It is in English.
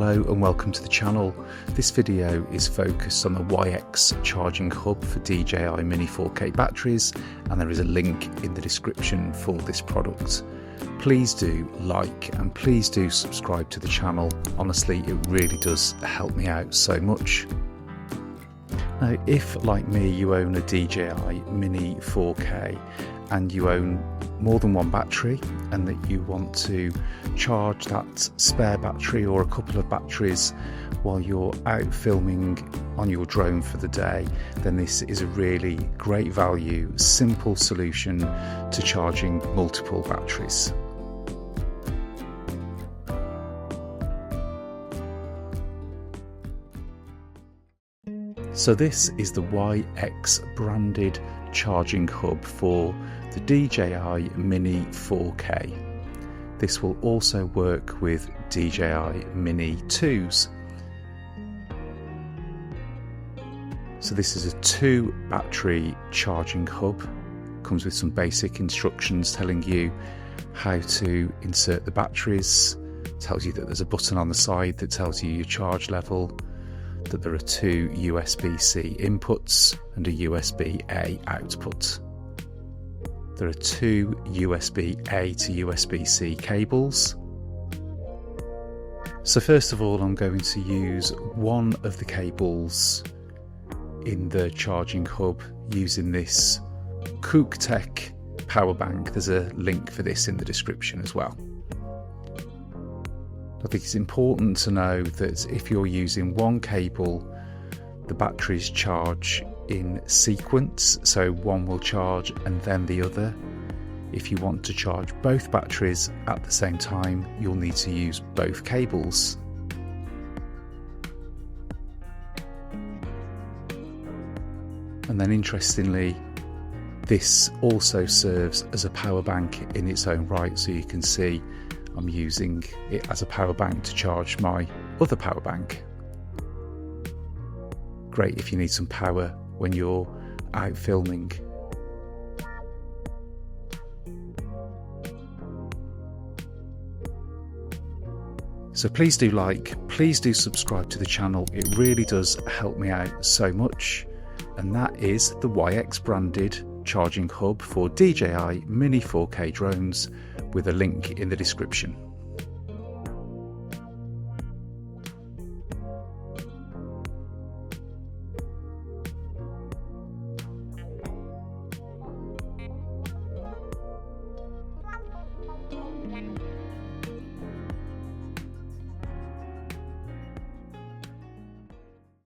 Hello and welcome to the channel. This video is focused on the YX charging hub for DJI Mini 4K batteries, and there is a link in the description for this product. Please do like and please do subscribe to the channel. Honestly, it really does help me out so much. Now, if like me you own a DJI Mini 4K and you own more than one battery and that you want to charge that spare battery or a couple of batteries while you're out filming on your drone for the day, then this is a really great value, simple solution to charging multiple batteries. So this is the YX branded charging hub for the DJI Mini 4K. This will also work with DJI Mini 2s. So this is a 2 battery charging hub. Comes with some basic instructions telling you how to insert the batteries. Tells you that there's a button on the side that tells you your charge level, that there are 2 USB-C inputs and a USB-A output. There are 2 USB-A to USB-C cables. So first of all, I'm going to use one of the cables in the charging hub using this Tech power bank. There's a link for this in the description as well. I think it's important to know that if you're using one cable, the batteries charge in sequence, so one will charge and then the other. If you want to charge both batteries at the same time, you'll need to use both cables. And then interestingly, this also serves as a power bank in its own right, so you can see I'm using it as a power bank to charge my other power bank. Great if you need some power when you're out filming. So please do like, please do subscribe to the channel. It really does help me out so much. And that is the YX branded charging hub for DJI Mini 4K drones, with a link in the description.